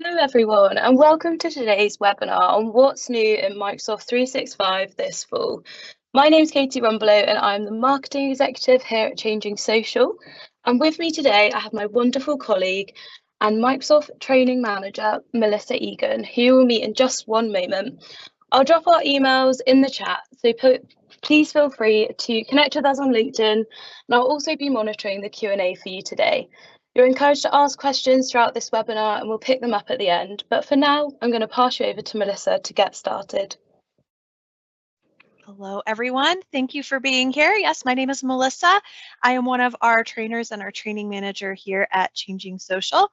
Hello everyone and welcome to today's webinar on what's new in Microsoft 365 this fall. My name is Katie Rumbelow and I'm the Marketing Executive here at Changing Social. And with me today I have my wonderful colleague and Microsoft Training Manager, Melissa Egan, who will meet in just one moment. I'll drop our emails in the chat, so please feel free to connect with us on LinkedIn, and I'll also be monitoring the Q&A for you today. You're encouraged to ask questions throughout this webinar and we'll pick them up at the end. But for now, I'm going to pass you over to Melissa to get started. Hello, everyone. Thank you for being here. Yes, my name is Melissa. I am one of our trainers and our training manager here at Changing Social.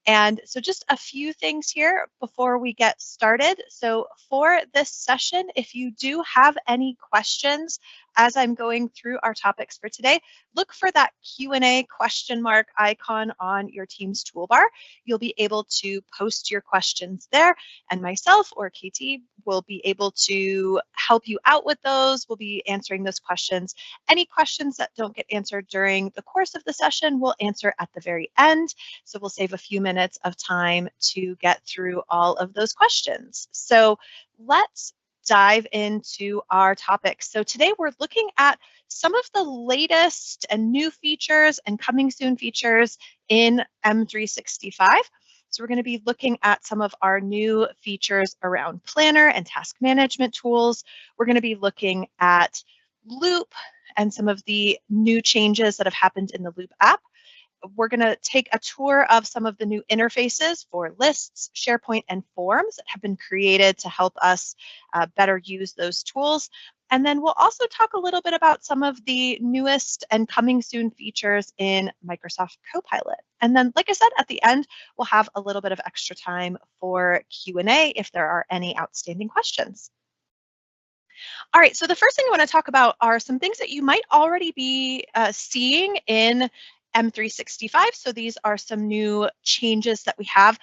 And so just a few things here before we get started. So for this session, if you do have any questions as I'm going through our topics for today, look for that Q&A question mark icon on your Teams toolbar. You'll be able to post your questions there, and myself or Katie will be able to help you out with those. We'll be answering those questions. Any questions that don't get answered during the course of the session, we'll answer at the very end. So we'll save a few minutes of time to get through all of those questions. So let's dive into our topics. So today we're looking at some of the latest and new features and coming soon features in M365. So we're going to be looking at some of our new features around Planner and task management tools. We're going to be looking at Loop and some of the new changes that have happened in the Loop app. We're going to take a tour of some of the new interfaces for lists, SharePoint, and forms that have been created to help us better use those tools. And then we'll also talk a little bit about some of the newest and coming soon features in Microsoft Copilot. And then, like I said, at the end, we'll have a little bit of extra time for Q&A if there are any outstanding questions. All right, so the first thing I want to talk about are some things that you might already be seeing in M365. So these are some new changes that we have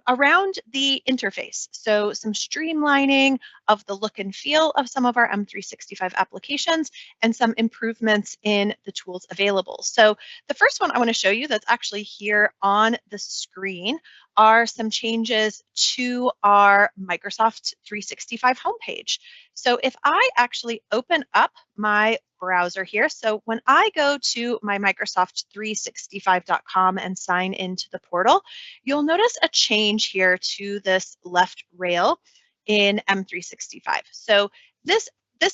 around the interface. So some streamlining of the look and feel of some of our M365 applications and some improvements in the tools available. So the first one I want to show you that's actually here on the screen are some changes to our Microsoft 365 homepage. So if I actually open up my browser here, so when I go to my Microsoft365.com and sign into the portal, you'll notice a change here to this left rail in M365. So this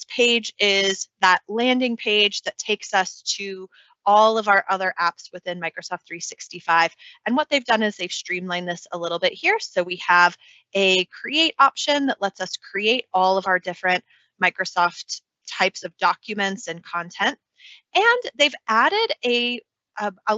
page is that landing page that takes us to all of our other apps within Microsoft 365. And what they've done is they've streamlined this a little bit here. So we have a create option that lets us create all of our different Microsoft types of documents and content. And they've added a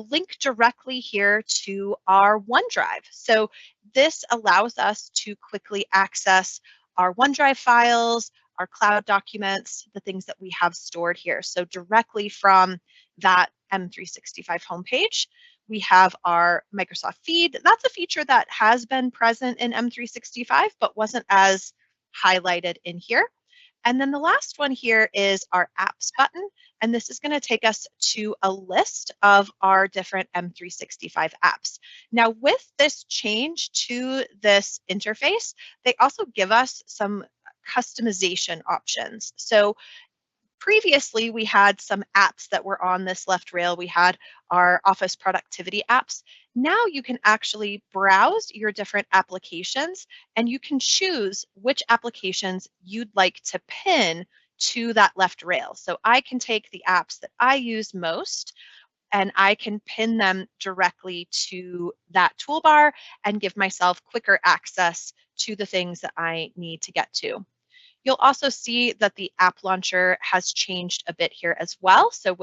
link directly here to our OneDrive. So this allows us to quickly access our OneDrive files, our cloud documents, the things that we have stored here. So directly from that M365 homepage, we have our Microsoft feed. That's a feature that has been present in M365, but wasn't as highlighted in here. And then the last one here is our apps button. And this is going to take us to a list of our different M365 apps. Now, with this change to this interface, they also give us some customization options. So previously, we had some apps that were on this left rail. We had our office productivity apps. Now you can actually browse your different applications and you can choose which applications you'd like to pin to that left rail. So I can take the apps that I use most and I can pin them directly to that toolbar and give myself quicker access to the things that I need to get to. You'll also see that the app launcher has changed a bit here as well. So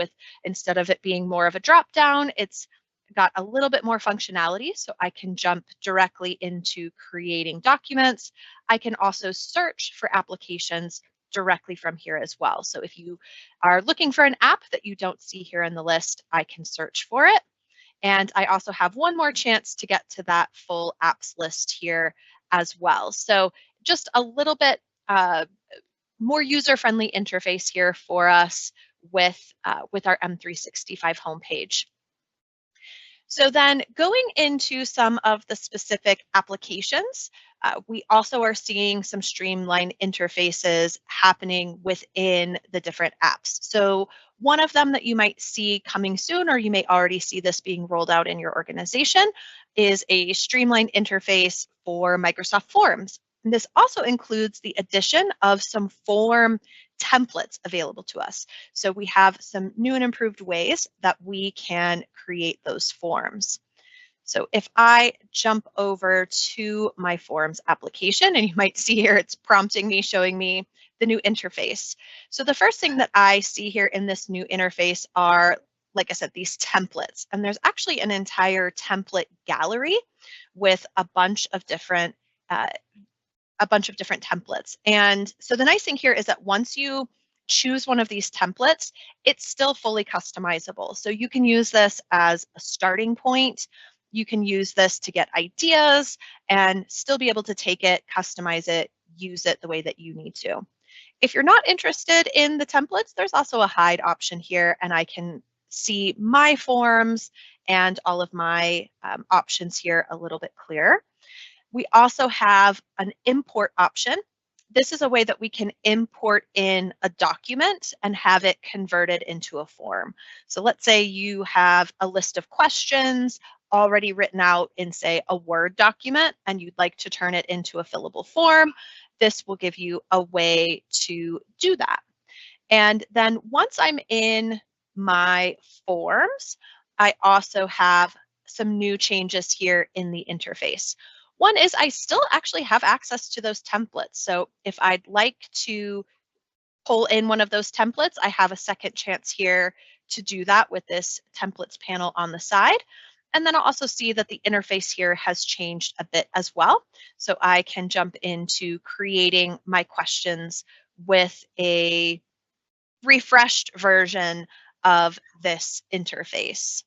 instead of it being more of a drop down, it's got a little bit more functionality. So I can jump directly into creating documents. I can also search for applications directly from here as well. So if you are looking for an app that you don't see here in the list, I can search for it. And I also have one more chance to get to that full apps list here as well. So just a little bit more user-friendly interface here for us with our M365 homepage. So then going into some of the specific applications, we also are seeing some streamlined interfaces happening within the different apps. So one of them that you might see coming soon, or you may already see this being rolled out in your organization, is a streamlined interface for Microsoft Forms. And this also includes the addition of some form templates available to us. So we have some new and improved ways that we can create those forms. So if I jump over to my forms application, and you might see here it's prompting me, showing me the new interface. So the first thing that I see here in this new interface are, like I said, these templates. And there's actually an entire template gallery with a bunch of different templates. And so the nice thing here is that once you choose one of these templates, it's still fully customizable. So you can use this as a starting point. You can use this to get ideas and still be able to take it, customize it, use it the way that you need to. If you're not interested in the templates, there's also a hide option here, and I can see my forms and all of my options here a little bit clearer. We also have an import option. This is a way that we can import in a document and have it converted into a form. So let's say you have a list of questions already written out in, say, a Word document, and you'd like to turn it into a fillable form. This will give you a way to do that. And then once I'm in my forms, I also have some new changes here in the interface. One is I still actually have access to those templates. So if I'd like to pull in one of those templates, I have a second chance here to do that with this templates panel on the side. And then I'll also see that the interface here has changed a bit as well. So I can jump into creating my questions with a refreshed version of this interface.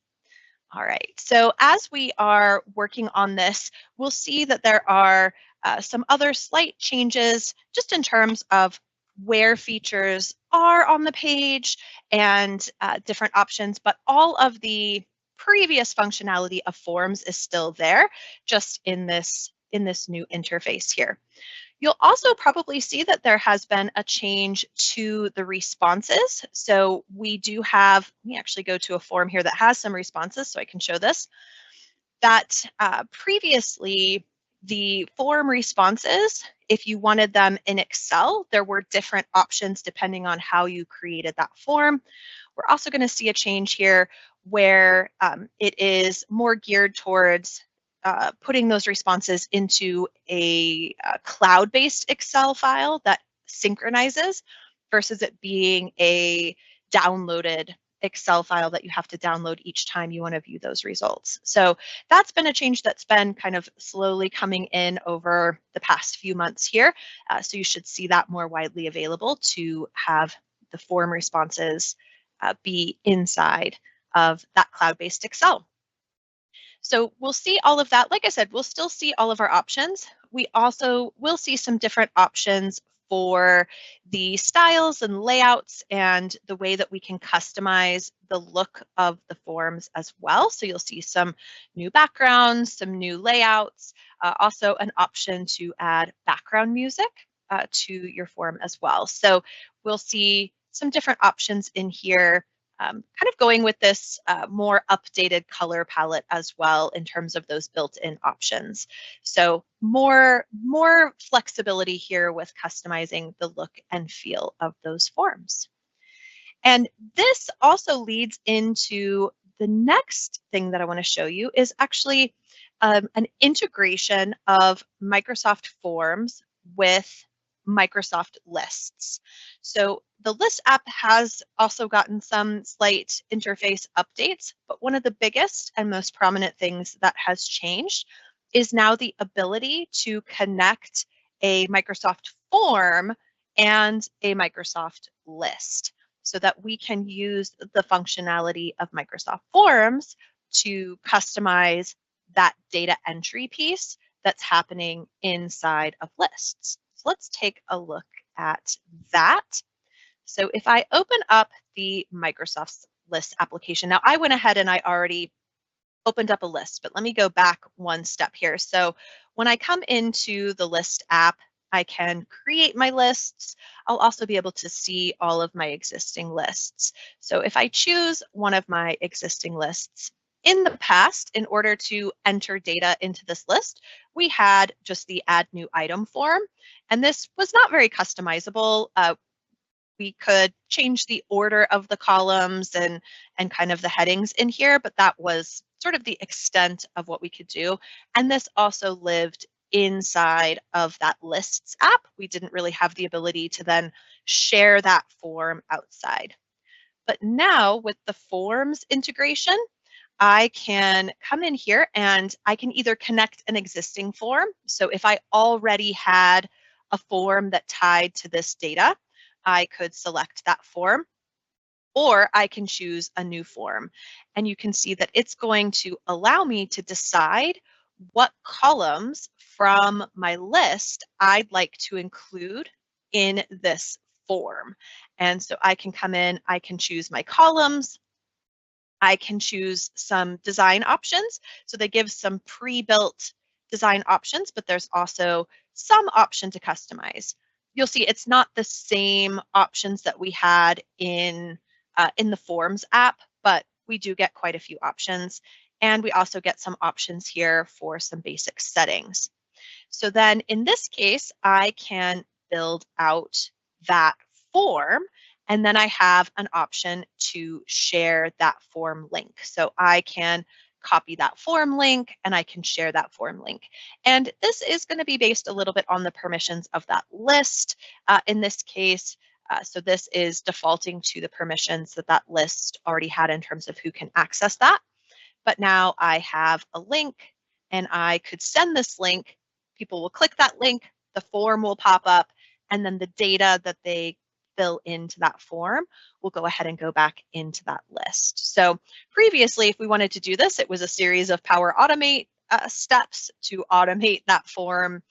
All right, so as we are working on this, we'll see that there are some other slight changes just in terms of where features are on the page and different options, but all of the previous functionality of forms is still there, just in this new interface here. You'll also probably see that there has been a change to the responses. So we do have, let me actually go to a form here that has some responses so I can show this, that previously the form responses, if you wanted them in Excel, there were different options depending on how you created that form. We're also going to see a change here where it is more geared towards putting those responses into a cloud-based Excel file that synchronizes versus it being a downloaded Excel file that you have to download each time you want to view those results. So that's been a change that's been kind of slowly coming in over the past few months here. So you should see that more widely available to have the form responses be inside of that cloud-based Excel. So we'll see all of that. Like I said, we'll still see all of our options. We also will see some different options for the styles and layouts and the way that we can customize the look of the forms as well. So you'll see some new backgrounds, some new layouts, also an option to add background music to your form as well. So we'll see some different options in here, kind of going with this more updated color palette as well in terms of those built-in options. So more flexibility here with customizing the look and feel of those forms. And this also leads into the next thing that I want to show you is actually an integration of Microsoft Forms with Microsoft Lists. So the List app has also gotten some slight interface updates, but one of the biggest and most prominent things that has changed is now the ability to connect a Microsoft form and a Microsoft list so that we can use the functionality of Microsoft Forms to customize that data entry piece that's happening inside of lists. So let's take a look at that. So if I open up the Microsoft List application, now I went ahead and I already opened up a list, but let me go back one step here. So when I come into the list app, I can create my lists. I'll also be able to see all of my existing lists. So if I choose one of my existing lists, in the past, in order to enter data into this list, we had just the add new item form, and this was not very customizable. We could change the order of the columns and kind of the headings in here, but that was sort of the extent of what we could do. And this also lived inside of that lists app. We didn't really have the ability to then share that form outside. But now with the forms integration, I can come in here and I can either connect an existing form. So if I already had a form that tied to this data, I could select that form, or I can choose a new form. And you can see that it's going to allow me to decide what columns from my list I'd like to include in this form. And so I can come in, I can choose my columns, I can choose some design options. So they give some pre-built design options, but there's also some option to customize. You'll see it's not the same options that we had in the Forms app, but we do get quite a few options. And we also get some options here for some basic settings. So then in this case, I can build out that form, and then I have an option to share that form link. So I can copy that form link and I can share that form link. And this is going to be based a little bit on the permissions of that list. In this case, so this is defaulting to the permissions that that list already had in terms of who can access that. But now I have a link and I could send this link. People will click that link, the form will pop up, and then the data that they fill into that form will go ahead and go back into that list. So previously, if we wanted to do this, it was a series of Power Automate steps to automate that form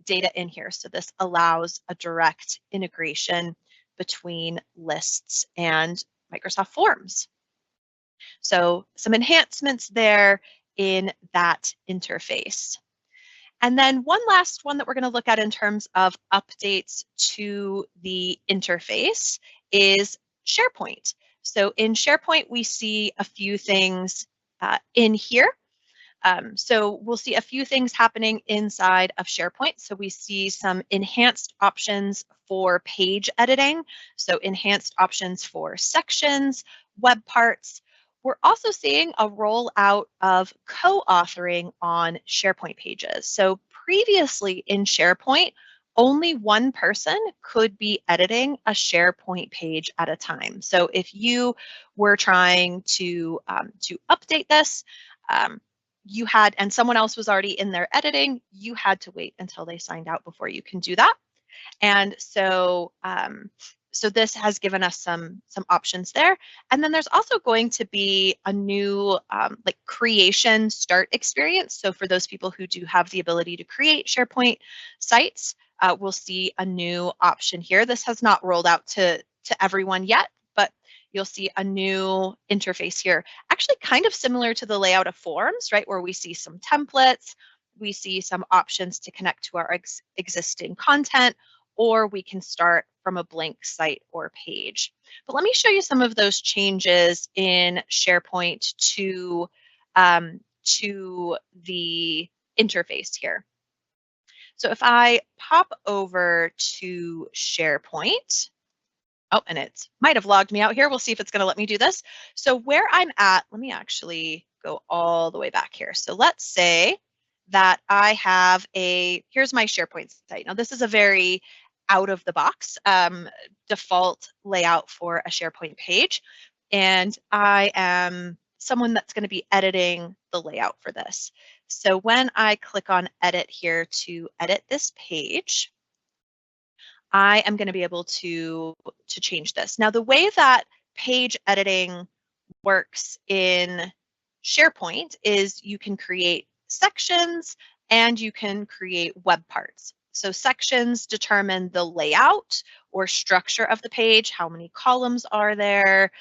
data in here. So this allows a direct integration between lists and Microsoft Forms. So some enhancements there in that interface. And then one last one that we're going to look at in terms of updates to the interface is SharePoint. So in SharePoint, we see a few things in here. So we'll see a few things happening inside of SharePoint. So we see some enhanced options for page editing, so enhanced options for sections, web parts. We're also seeing a rollout of co-authoring on SharePoint pages. So previously in SharePoint, only one person could be editing a SharePoint page at a time. So if you were trying to update this, you had, and someone else was already in there editing, you had to wait until they signed out before you can do that. And so, so this has given us some options there. And then there's also going to be a new like creation start experience. So for those people who do have the ability to create SharePoint sites, we'll see a new option here. This has not rolled out to everyone yet, but you'll see a new interface here, actually kind of similar to the layout of Forms, right, where we see some templates, we see some options to connect to our existing content, or we can start from a blank site or page. But let me show you some of those changes in SharePoint to the interface here. So if I pop over to SharePoint, oh, and it might have logged me out here. We'll see if it's going to let me do this. So where I'm at, let me actually go all the way back here. So let's say that I have here's my SharePoint site. Now this is a very out of the box default layout for a SharePoint page. And I am someone that's going to be editing the layout for this. So when I click on edit here to edit this page, I am going to be able to change this. Now, the way that page editing works in SharePoint is you can create sections and you can create web parts. So sections determine the layout or structure of the page, how many columns are there,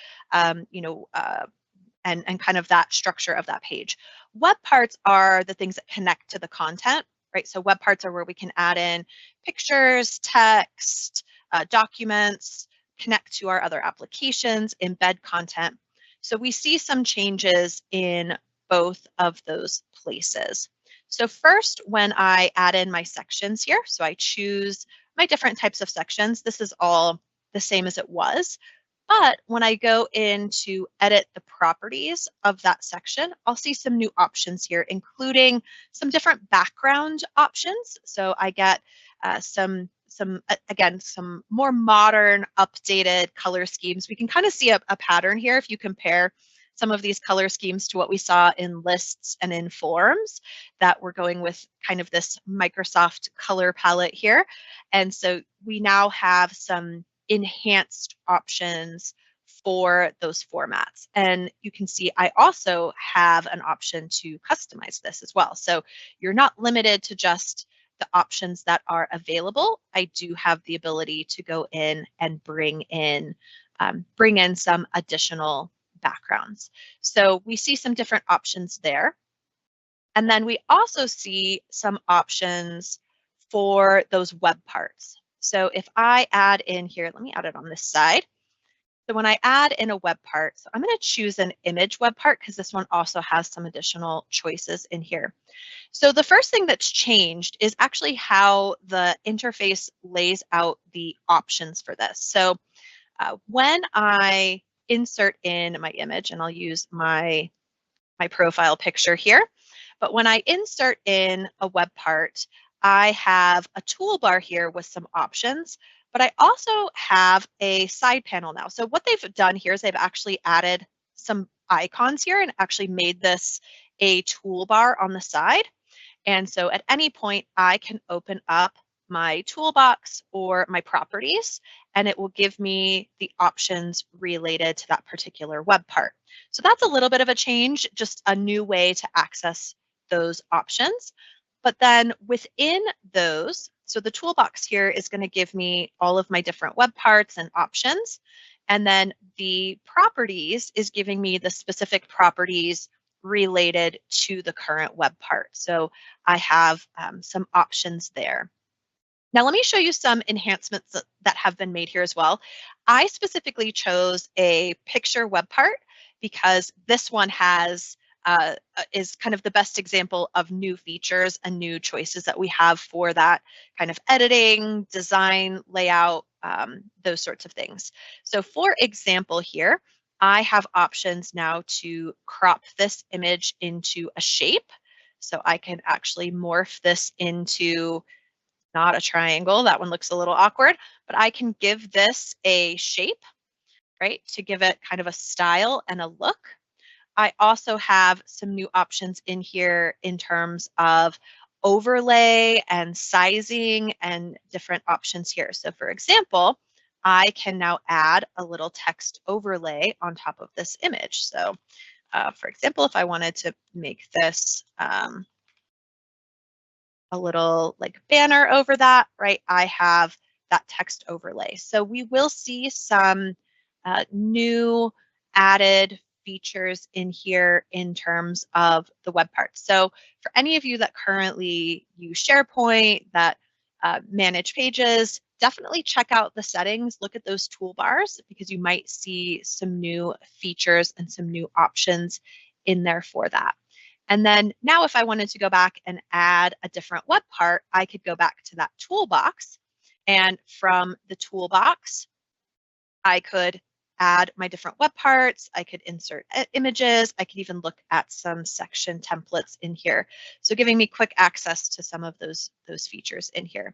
and kind of that structure of that page. Web parts are the things that connect to the content, right? So web parts are where we can add in pictures, text, documents, connect to our other applications, embed content. So we see some changes in both of those places. So first, when I add in my sections here, so I choose my different types of sections, this is all the same as it was. But when I go in to edit the properties of that section, I'll see some new options here, including some different background options. So I get some more modern, updated color schemes. We can kind of see a pattern here if you compare some of these color schemes to what we saw in lists and in forms, that we're going with kind of this Microsoft color palette here. And so we now have some enhanced options for those formats. And you can see I also have an option to customize this as well. So you're not limited to just the options that are available. I do have the ability to go in and bring in some additional backgrounds. So we see some different options there. And then we also see some options for those web parts. So if I add in here, let me add it on this side. So when I add in a web part, so I'm going to choose an image web part because this one also has some additional choices in here. So the first thing that's changed is actually how the interface lays out the options for this. So when I insert in my image, and I'll use my profile picture here, but when I insert in a web part, I have a toolbar here with some options, but I also have a side panel now. So what they've done here is they've actually added some icons here and actually made this a toolbar on the side. And so at any point, I can open up my toolbox or my properties, and it will give me the options related to that particular web part. So that's a little bit of a change, just a new way to access those options. But then within those, so the toolbox here is going to give me all of my different web parts and options. And then the properties is giving me the specific properties related to the current web part. So I have some options there. Now let me show you some enhancements that have been made here as well. I specifically chose a picture web part because this one has is kind of the best example of new features and new choices that we have for that kind of editing, design, layout, those sorts of things. So for example here, I have options now to crop this image into a shape. So I can actually morph this into not a triangle. That one looks a little awkward, but I can give this a shape, right, to give it kind of a style and a look. I also have some new options in here in terms of overlay and sizing and different options here. So for example, I can now add a little text overlay on top of this image. So for example, if I wanted to make this a little like banner over that, right, I have that text overlay. So we will see some new added features in here in terms of the web parts. So for any of you that currently use SharePoint, that manage pages, definitely check out the settings, look at those toolbars, because you might see some new features and some new options in there for that. And then now if I wanted to go back and add a different web part, I could go back to that toolbox. And from the toolbox, I could add my different web parts, I could insert images, I could even look at some section templates in here. So giving me quick access to some of those features in here.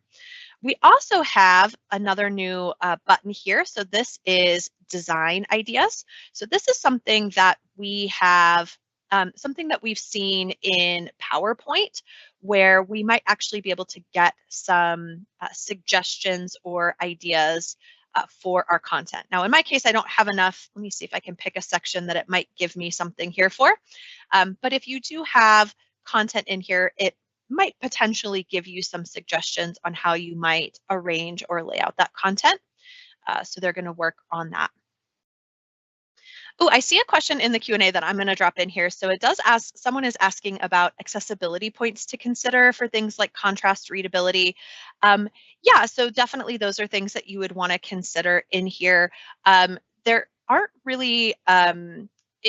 We also have another new button here. So this is design ideas. So this is something that we have, something that we've seen in PowerPoint, where we might actually be able to get some suggestions or ideas for our content. Now, in my case, I don't have enough. Let me see if I can pick a section that it might give me something here for. But if you do have content in here, it might potentially give you some suggestions on how you might arrange or lay out that content. So they're going to work on that. Oh, I see a question in the Q&A that I'm going to drop in here. So it does ask, someone is asking about accessibility points to consider for things like contrast readability. Yeah, so definitely those are things that you would want to consider in here. There aren't really,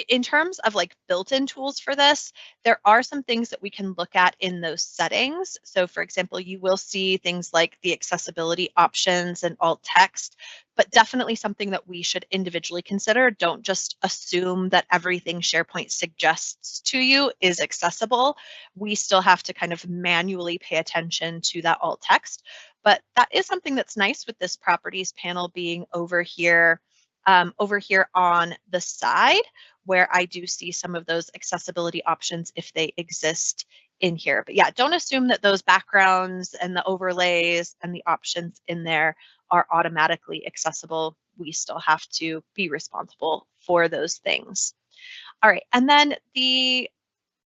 in terms of like built-in tools for this, there are some things that we can look at in those settings. So for example, you will see things like the accessibility options and alt text, but definitely something that we should individually consider. Don't just assume that everything SharePoint suggests to you is accessible. We still have to kind of manually pay attention to that alt text. But that is something that's nice with this properties panel being over here on the side, where I do see some of those accessibility options if they exist in here. But yeah, don't assume that those backgrounds and the overlays and the options in there are automatically accessible. We still have to be responsible for those things. All right, and then the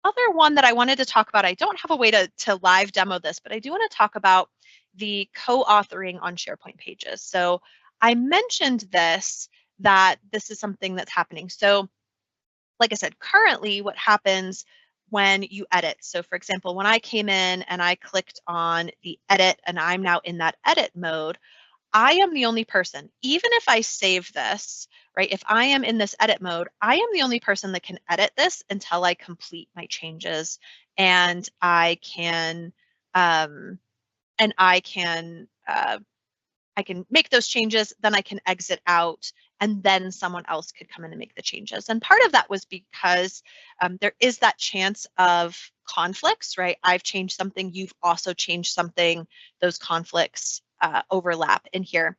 other one that I wanted to talk about, I don't have a way to live demo this, but I do want to talk about the co-authoring on SharePoint pages. So I mentioned that this is something that's happening. So like I said, currently what happens when you edit. So for example, when I came in and I clicked on the edit and I'm now in that edit mode, I am the only person, even if I save this, right? If I am in this edit mode, I am the only person that can edit this until I complete my changes, and I can make those changes, then I can exit out, and then someone else could come in and make the changes. And part of that was because there is that chance of conflicts, right? I've changed something, you've also changed something, those conflicts overlap in here.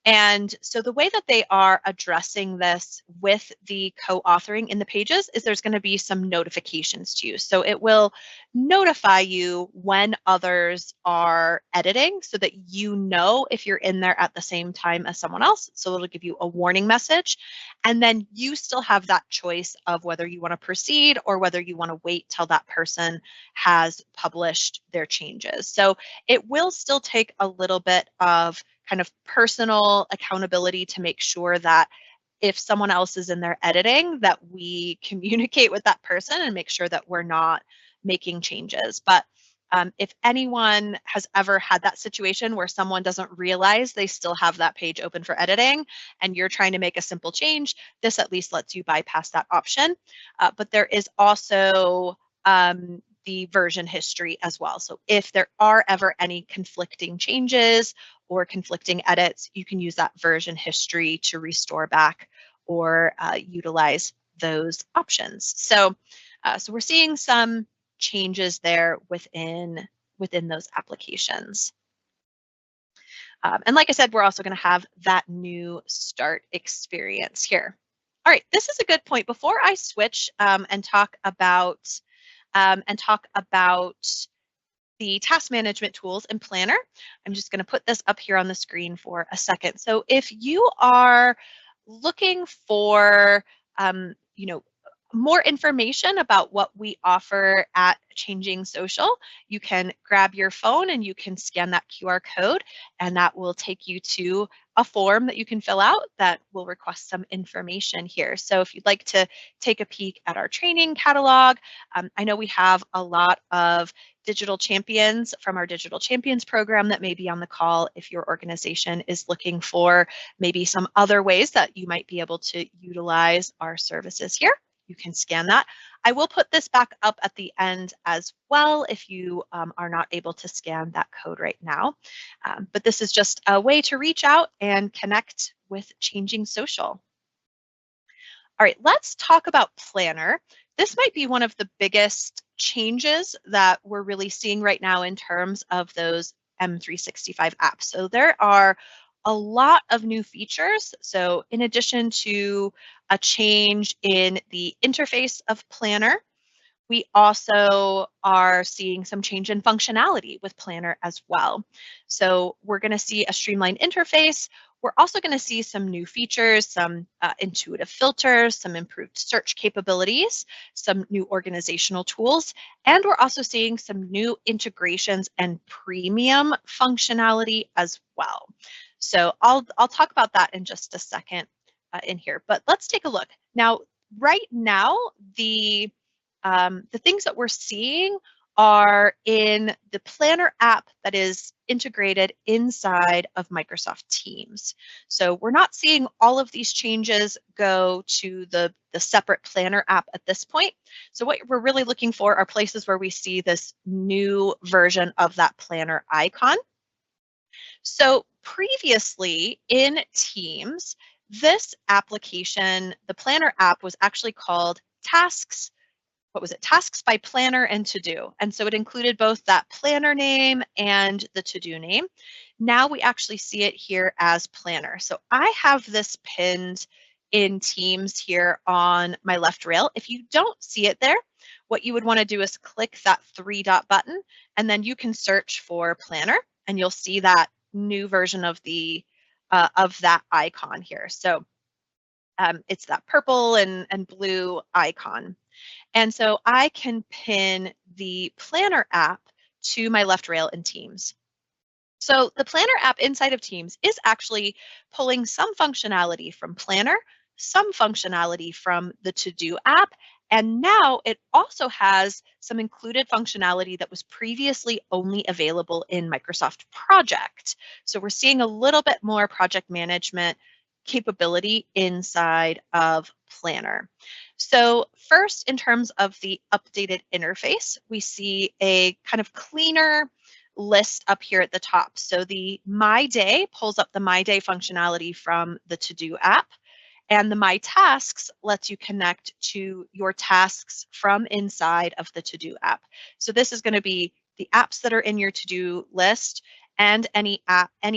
And so the way that they are addressing this with the co-authoring in the pages is there's going to be some notifications to you. So it will notify you when others are editing so that you know if you're in there at the same time as someone else. So it'll give you a warning message. And then you still have that choice of whether you want to proceed or whether you want to wait till that person has published their changes. So it will still take a little bit of kind of personal accountability to make sure that if someone else is in there editing, that we communicate with that person and make sure that we're not making changes. But if anyone has ever had that situation where someone doesn't realize they still have that page open for editing and you're trying to make a simple change, this at least lets you bypass that option. But there is also the version history as well. So if there are ever any conflicting changes or conflicting edits, you can use that version history to restore back or utilize those options. So we're seeing some changes there within those applications. And like I said, we're also going to have that new start experience here. All right, this is a good point. Before I switch and talk about the task management tools in Planner, I'm just going to put this up here on the screen for a second. So if you are looking for, more information about what we offer at Changing Social, you can grab your phone and you can scan that QR code, and that will take you to a form that you can fill out that will request some information here. So if you'd like to take a peek at our training catalog, I know we have a lot of digital champions from our Digital Champions program that may be on the call if your organization is looking for maybe some other ways that you might be able to utilize our services here. You can scan that. I will put this back up at the end as well if you are not able to scan that code right now. But this is just a way to reach out and connect with Changing Social. All right, let's talk about Planner. This might be one of the biggest changes that we're really seeing right now in terms of those M365 apps. So there are a lot of new features. So in addition to a change in the interface of Planner, we also are seeing some change in functionality with Planner as well. So we're going to see a streamlined interface. We're also going to see some new features, some intuitive filters, some improved search capabilities, some new organizational tools, and we're also seeing some new integrations and premium functionality as well. So I'll talk about that in just a second. in here. But let's take a look. Now, right now, the things that we're seeing are in the Planner app that is integrated inside of Microsoft Teams. So we're not seeing all of these changes go to the separate Planner app at this point. So what we're really looking for are places where we see this new version of that Planner icon. So previously in Teams, this application, the Planner app, was actually called Tasks. What was it? Tasks by Planner and To Do. And so it included both that planner name and the to do name. Now we actually see it here as Planner. So I have this pinned in Teams here on my left rail. If you don't see it there, what you would want to do is click that 3-dot button, and then you can search for Planner, and you'll see that new version of the of that icon here. So it's that purple and blue icon. And so I can pin the Planner app to my left rail in Teams. So the Planner app inside of Teams is actually pulling some functionality from Planner, some functionality from the To Do app, and now it also has some included functionality that was previously only available in Microsoft Project. So we're seeing a little bit more project management capability inside of Planner. So first, in terms of the updated interface, we see a kind of cleaner list up here at the top. So the My Day pulls up the My Day functionality from the To Do app, and the My Tasks lets you connect to your tasks from inside of the To Do app. So this is going to be the apps that are in your to-do list and any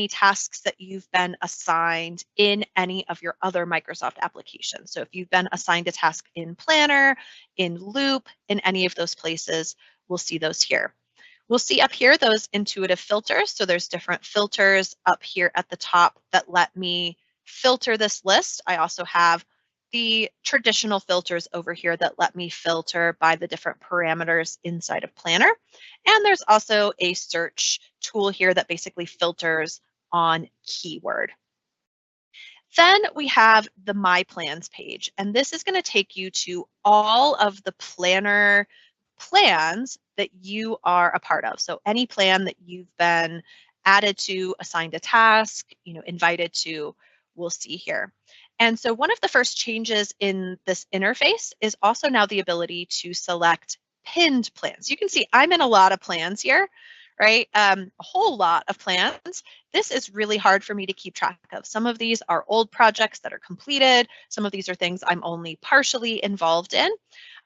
tasks that you've been assigned in any of your other Microsoft applications. So if you've been assigned a task in Planner, in Loop, in any of those places, we'll see those here. We'll see up here those intuitive filters. So there's different filters up here at the top that let me filter this list. I also have the traditional filters over here that let me filter by the different parameters inside of Planner. And there's also a search tool here that basically filters on keyword. Then we have the My Plans page, and this is going to take you to all of the Planner plans that you are a part of. So any plan that you've been added to, assigned a task, invited to, we'll see here. And so one of the first changes in this interface is also now the ability to select pinned plans. You can see I'm in a lot of plans here, right? A whole lot of plans. This is really hard for me to keep track of. Some of these are old projects that are completed. Some of these are things I'm only partially involved in.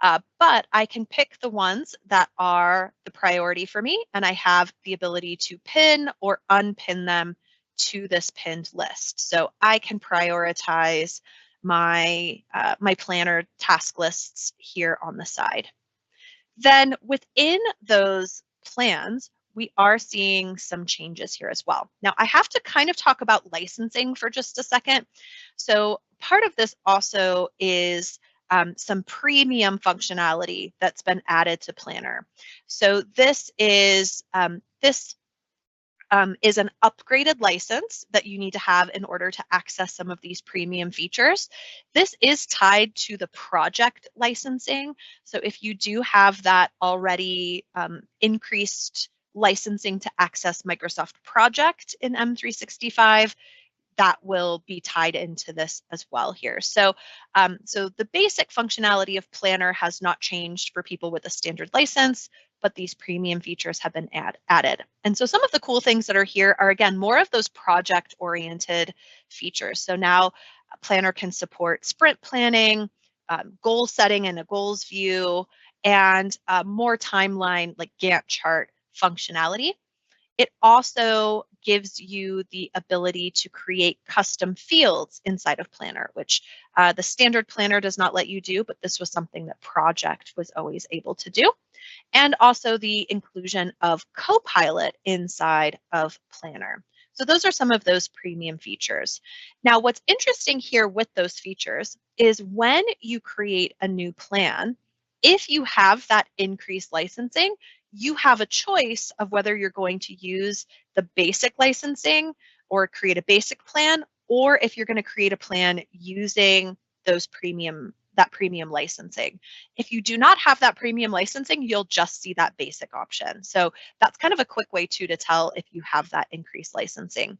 But I can pick the ones that are the priority for me, and I have the ability to pin or unpin them to this pinned list. So I can prioritize my Planner task lists here on the side. Then within those plans, we are seeing some changes here as well. Now I have to kind of talk about licensing for just a second. So part of this also is some premium functionality that's been added to Planner. So this is an upgraded license that you need to have in order to access some of these premium features. This is tied to the project licensing. So if you do have that already increased licensing to access Microsoft Project in M365, that will be tied into this as well here. So, so the basic functionality of Planner has not changed for people with a standard license, but these premium features have been added. And so some of the cool things that are here are, again, more of those project-oriented features. So now Planner can support sprint planning, goal setting in a goals view, and more timeline like Gantt chart functionality. It also gives you the ability to create custom fields inside of Planner, which the standard Planner does not let you do, but this was something that Project was always able to do. And also the inclusion of Copilot inside of Planner. So those are some of those premium features. Now, what's interesting here with those features is when you create a new plan, if you have that increased licensing, you have a choice of whether you're going to use the basic licensing or create a basic plan, or if you're going to create a plan using those premium licensing. If you do not have that premium licensing, you'll just see that basic option. So that's kind of a quick way too to tell if you have that increased licensing.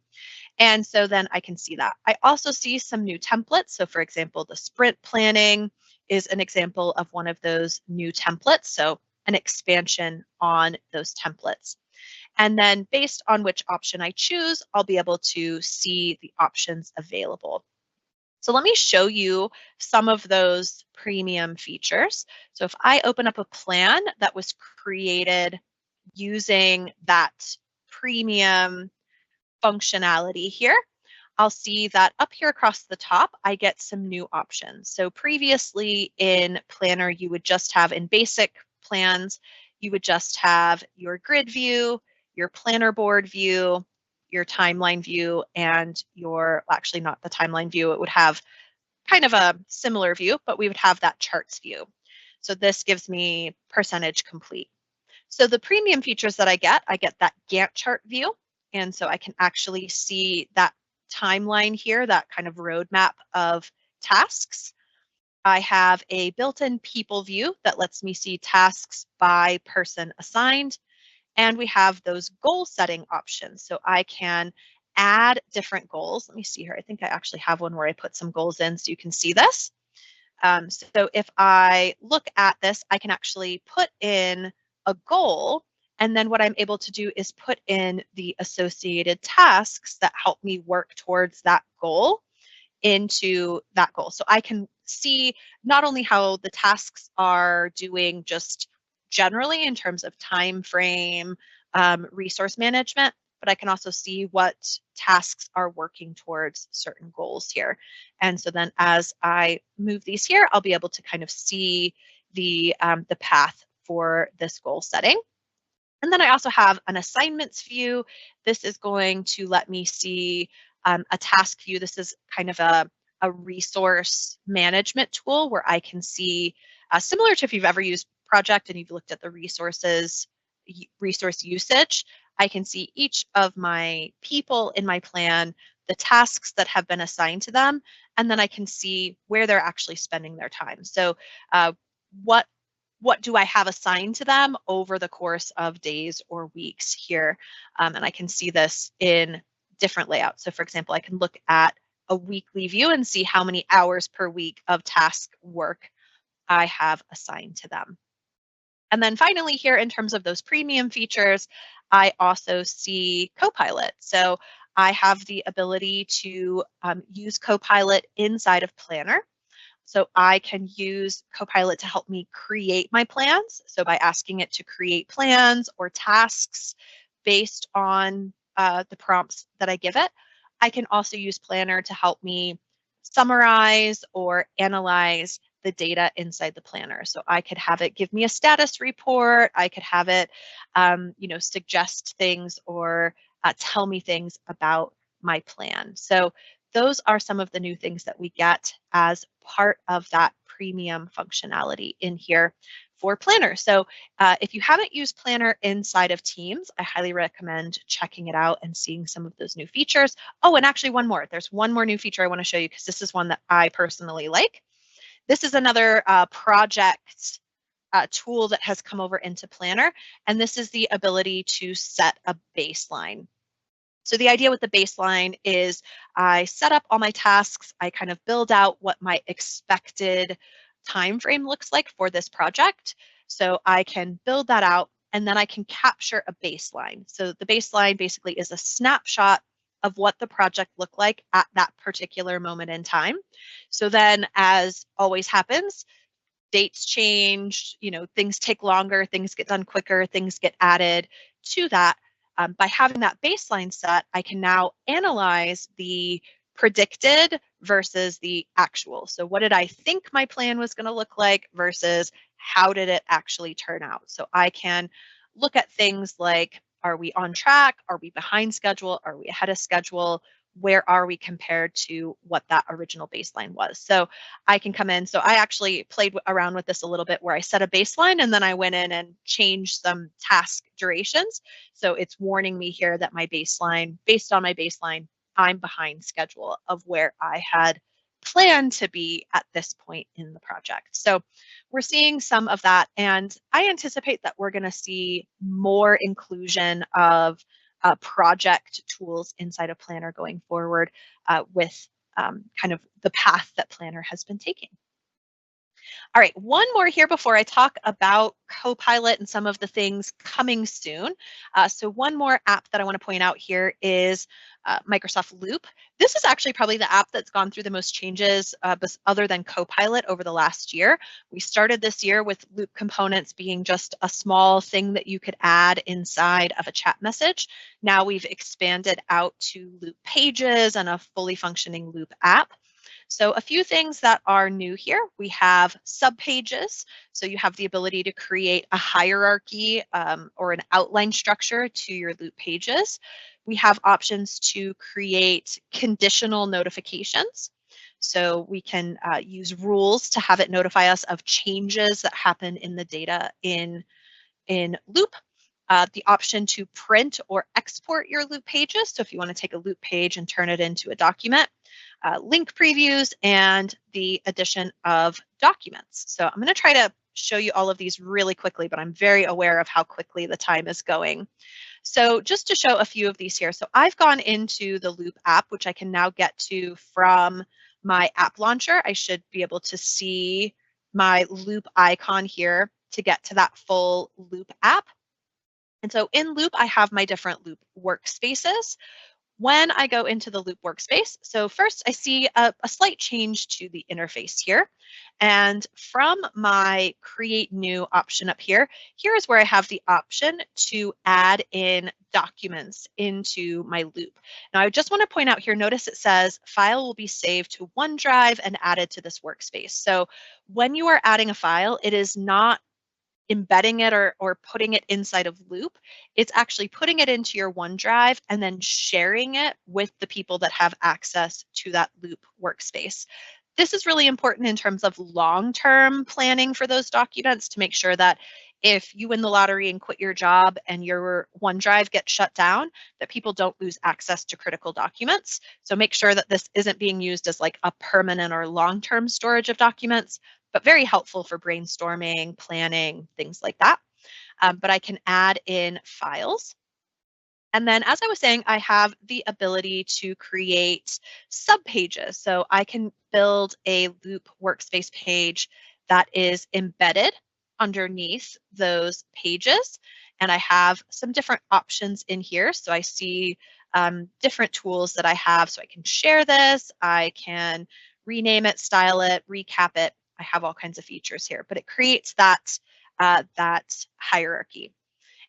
And so then I can see that. I also see some new templates. So for example, the sprint planning is an example of one of those new templates. So an expansion on those templates. And then based on which option I choose, I'll be able to see the options available. So let me show you some of those premium features. So if I open up a plan that was created using that premium functionality here, I'll see that up here across the top, I get some new options. So previously in Planner, you would just have in basic plans, you would just have your grid view, your planner board view, your timeline view, and your, actually not the timeline view, it would have kind of a similar view, but we would have that charts view. So this gives me percentage complete. So the premium features that I get that Gantt chart view. And so I can actually see that timeline here, that kind of roadmap of tasks. I have a built-in people view that lets me see tasks by person assigned. And we have those goal setting options. So I can add different goals. Let me see here. I think I actually have one where I put some goals in so you can see this. So if I look at this, I can actually put in a goal, and then what I'm able to do is put in the associated tasks that help me work towards that goal into that goal. So I can see not only how the tasks are doing just generally in terms of time frame, resource management, but I can also see what tasks are working towards certain goals here. And so then as I move these here, I'll be able to kind of see the path for this goal setting. And then I also have an assignments view. This is going to let me see a task view. This is kind of a resource management tool where I can see, similar to if you've ever used Project and you've looked at the resource usage, I can see each of my people in my plan, the tasks that have been assigned to them, and then I can see where they're actually spending their time. So what do I have assigned to them over the course of days or weeks here? And I can see this in different layouts. So for example, I can look at a weekly view and see how many hours per week of task work I have assigned to them. And then finally here, in terms of those premium features, I also see Copilot. So I have the ability to use Copilot inside of Planner. So I can use Copilot to help me create my plans. So by asking it to create plans or tasks based on the prompts that I give it, I can also use Planner to help me summarize or analyze the data inside the planner. So I could have it give me a status report. I could have it, suggest things or tell me things about my plan. So those are some of the new things that we get as part of that premium functionality in here for Planner. So if you haven't used Planner inside of Teams, I highly recommend checking it out and seeing some of those new features. Oh, and actually one more. There's one more new feature I want to show you because this is one that I personally like. This is another project tool that has come over into Planner, and this is the ability to set a baseline. So the idea with the baseline is I set up all my tasks, I kind of build out what my expected time frame looks like for this project. So I can build that out, and then I can capture a baseline. So the baseline basically is a snapshot of what the project looked like at that particular moment in time. So then, as always happens, dates change, things take longer, things get done quicker, things get added to that. By having that baseline set, I can now analyze the predicted versus the actual. So what did I think my plan was going to look like versus how did it actually turn out? So I can look at things like, are we on track? Are we behind schedule? Are we ahead of schedule? Where are we compared to what that original baseline was? So I can come in. So I actually played around with this a little bit where I set a baseline and then I went in and changed some task durations. So it's warning me here that my baseline, based on my baseline, I'm behind schedule of where I had planned to be at this point in the project. So we're seeing some of that, and I anticipate that we're going to see more inclusion of project tools inside of Planner going forward with kind of the path that Planner has been taking. All right, one more here before I talk about Copilot and some of the things coming soon. So one more app that I want to point out here is Microsoft Loop. This is actually probably the app that's gone through the most changes other than Copilot over the last year. We started this year with Loop components being just a small thing that you could add inside of a chat message. Now we've expanded out to Loop pages and a fully functioning Loop app. So a few things that are new here. We have subpages. So you have the ability to create a hierarchy or an outline structure to your Loop pages. We have options to create conditional notifications. So we can use rules to have it notify us of changes that happen in the data in Loop. The option to print or export your Loop pages. So if you want to take a Loop page and turn it into a document, link previews, and the addition of documents. So I'm going to try to show you all of these really quickly, but I'm very aware of how quickly the time is going. So just to show a few of these here. So I've gone into the Loop app, which I can now get to from my app launcher. I should be able to see my Loop icon here to get to that full Loop app. And so in Loop, I have my different Loop workspaces. When I go into the Loop workspace, so first I see a slight change to the interface here. And from my Create New option up here, here's where I have the option to add in documents into my Loop. Now I just want to point out here, notice it says file will be saved to OneDrive and added to this workspace. So when you are adding a file, it is not embedding it or putting it inside of Loop. It's actually putting it into your OneDrive and then sharing it with the people that have access to that Loop workspace. This is really important in terms of long-term planning for those documents to make sure that if you win the lottery and quit your job and your OneDrive gets shut down, that people don't lose access to critical documents. So make sure that this isn't being used as like a permanent or long-term storage of documents, but very helpful for brainstorming, planning, things like that. But I can add in files. And then, as I was saying, I have the ability to create subpages. So I can build a Loop workspace page that is embedded underneath those pages. And I have some different options in here. So I see different tools that I have. So I can share this, I can rename it, style it, recap it. I have all kinds of features here, but it creates that hierarchy.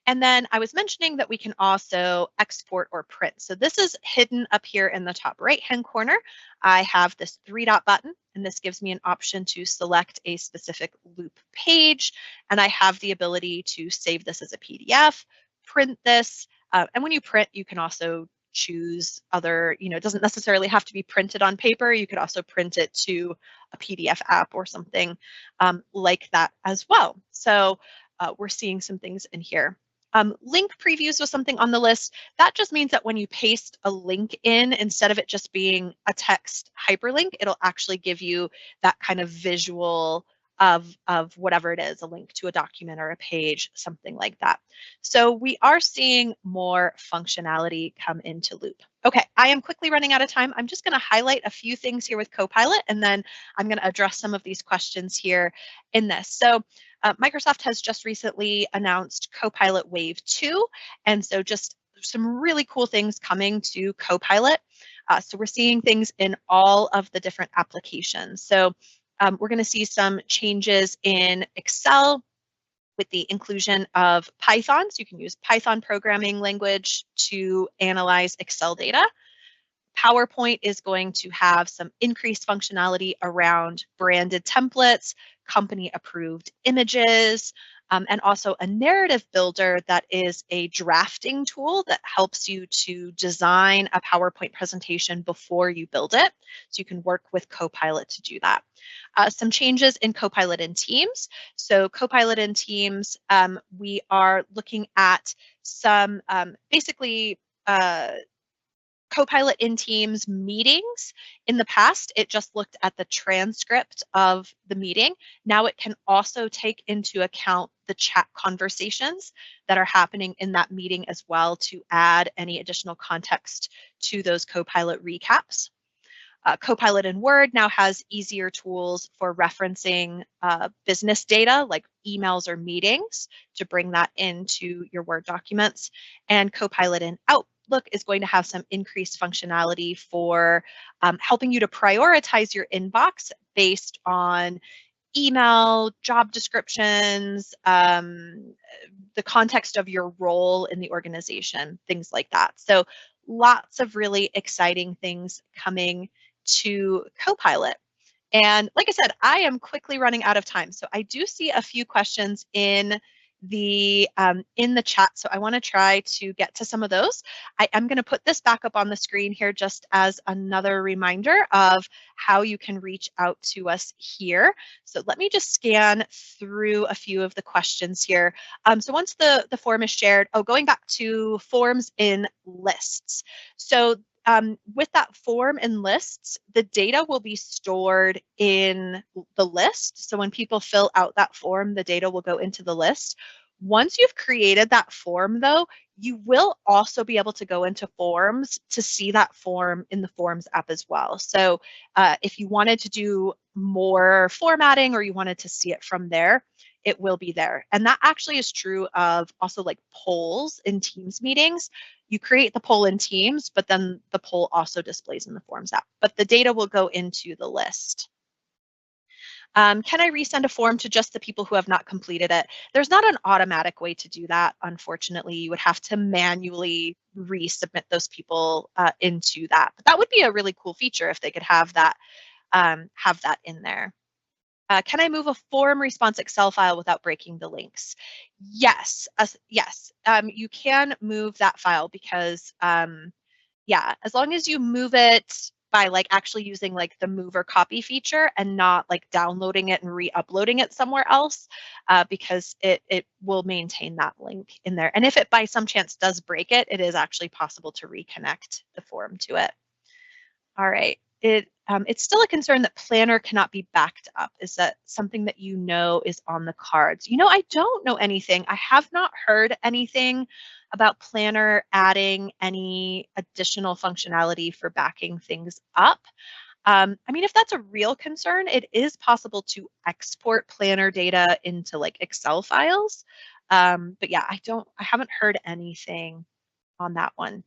And then I was mentioning that we can also export or print. So this is hidden up here in the top right-hand corner. I have this 3-dot button, and this gives me an option to select a specific Loop page. And I have the ability to save this as a PDF, print this. And when you print, you can also choose other, it doesn't necessarily have to be printed on paper. You could also print it to a PDF app or something like that as well. So we're seeing some things in here. Link previews was something on the list. That just means that when you paste a link in, instead of it just being a text hyperlink, it'll actually give you that kind of visual of whatever it is, a link to a document or a page, something like that. So we are seeing more functionality come into Loop. Okay, I am quickly running out of time. I'm just going to highlight a few things here with Copilot, and then I'm going to address some of these questions here in this. So Microsoft has just recently announced Copilot Wave 2, and so just some really cool things coming to Copilot. So we're seeing things in all of the different applications. So we're going to see some changes in Excel with the inclusion of Python. So you can use Python programming language to analyze Excel data. PowerPoint is going to have some increased functionality around branded templates, company approved images, and also a narrative builder that is a drafting tool that helps you to design a PowerPoint presentation before you build it. So you can work with Copilot to do that. Some changes in Copilot in Teams. So Copilot in Teams, we are looking at some basically Copilot in Teams meetings, in the past, it just looked at the transcript of the meeting. Now it can also take into account the chat conversations that are happening in that meeting as well to add any additional context to those Copilot recaps. Copilot in Word now has easier tools for referencing business data like emails or meetings to bring that into your Word documents. And Copilot in Outlook is going to have some increased functionality for helping you to prioritize your inbox based on email, job descriptions, the context of your role in the organization, things like that. So lots of really exciting things coming to Copilot. And like I said, I am quickly running out of time. So I do see a few questions in the chat. So I want to try to get to some of those. I am going to put this back up on the screen here just as another reminder of how you can reach out to us here. So let me just scan through a few of the questions here. So once the form is shared, going back to forms in lists. So with that form and lists, the data will be stored in the list. So when people fill out that form, the data will go into the list. Once you've created that form, though, you will also be able to go into Forms to see that form in the Forms app as well. So if you wanted to do more formatting or you wanted to see it from there, it will be there. And that actually is true of also like polls in Teams meetings. You create the poll in Teams, but then the poll also displays in the Forms app. But the data will go into the list. Can I resend a form to just the people who have not completed it? There's not an automatic way to do that, unfortunately. You would have to manually resubmit those people into that. But that would be a really cool feature if they could have that in there. Can I move a form response Excel file without breaking the links? Yes, yes, you can move that file because, yeah, as long as you move it by like actually using like the move or copy feature and not like downloading it and re-uploading it somewhere else, because it will maintain that link in there. And if it by some chance does break it, it is actually possible to reconnect the form to it. All right. It's still a concern that Planner cannot be backed up. Is that something that you know is on the cards? You know, I don't know anything. I have not heard anything about Planner adding any additional functionality for backing things up. I mean, if that's a real concern, it is possible to export Planner data into like Excel files. But yeah, I haven't heard anything on that one.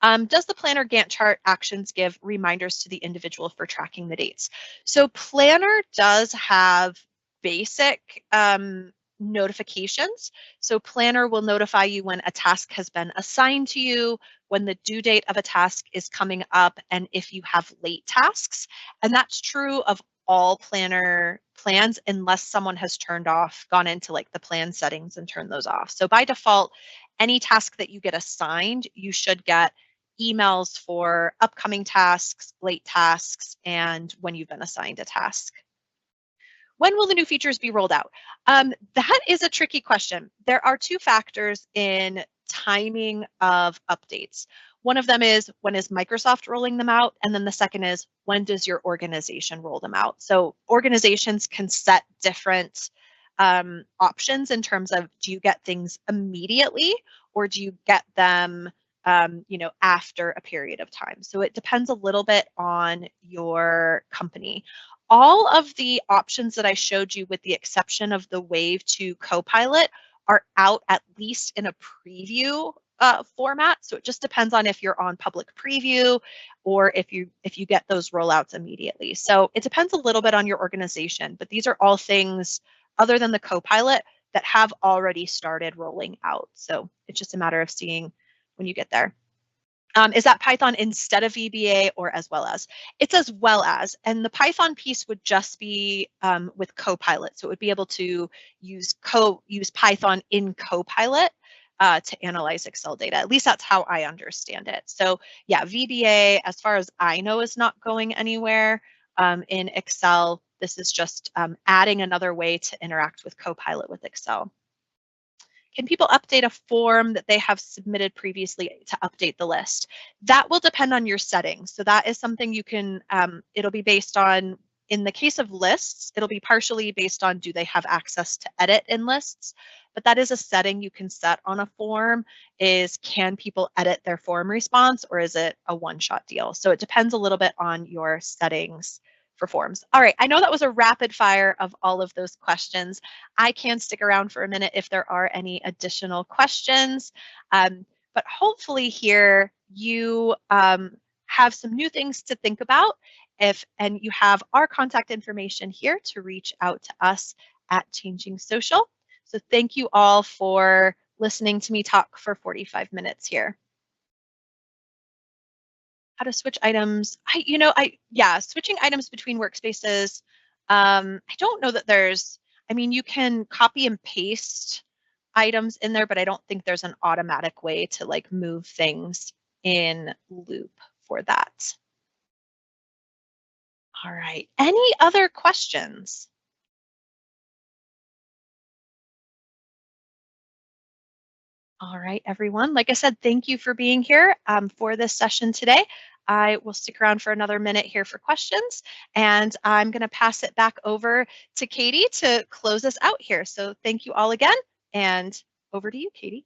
Does the Planner Gantt chart actions give reminders to the individual for tracking the dates? So Planner does have basic notifications. So Planner will notify you when a task has been assigned to you, when the due date of a task is coming up, and if you have late tasks. And that's true of all Planner plans unless someone has gone into like the plan settings and turned those off. So by default, any task that you get assigned, you should get emails for upcoming tasks, late tasks, and when you've been assigned a task. When will the new features be rolled out? That is a tricky question. There are two factors in timing of updates. One of them is, when is Microsoft rolling them out? And then the second is, when does your organization roll them out? So organizations can set different options in terms of, do you get things immediately or do you get them after a period of time? So it depends a little bit on your company. All of the options that I showed you, with the exception of the Wave to Copilot, are out at least in a preview format. So it just depends on if you're on public preview or if you get those rollouts immediately. So it depends a little bit on your organization, but these are all things other than the Copilot that have already started rolling out. So it's just a matter of seeing when you get there. Is that Python instead of VBA or as well as? It's as well as, and the Python piece would just be with Copilot. So it would be able to use Python in Copilot to analyze Excel data. At least that's how I understand it. So yeah, VBA, as far as I know, is not going anywhere in Excel. This is just adding another way to interact with Copilot with Excel. can people update a form that they have submitted previously to update the list? That will depend on your settings. So that is something you can, it'll be based on, in the case of lists, it'll be partially based on do they have access to edit in lists, but that is a setting you can set on a form, is can people edit their form response, or is it a one-shot deal? So it depends a little bit on your settings for forms. All right, I know that was a rapid fire of all of those questions. I can stick around for a minute if there are any additional questions, but hopefully here you have some new things to think about, and you have our contact information here to reach out to us at Changing Social. So thank you all for listening to me talk for 45 minutes here. How to switch items. Switching items between workspaces. I don't know that there's, I mean, you can copy and paste items in there, but I don't think there's an automatic way to like move things in loop for that. All right, any other questions? All right, everyone. Like I said, thank you for being here for this session today. I will stick around for another minute here for questions, and I'm going to pass it back over to Katie to close us out here. So thank you all again, and over to you, Katie.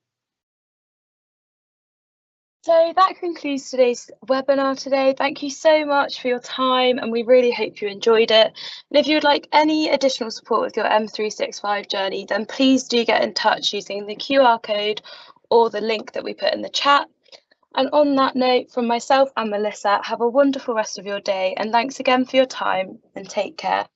So that concludes today's webinar today. Thank you so much for your time, and we really hope you enjoyed it. And if you would like any additional support with your M365 journey, then please do get in touch using the QR code or the link that we put in the chat. And on that note, from myself and Melissa, have a wonderful rest of your day, and thanks again for your time, and take care.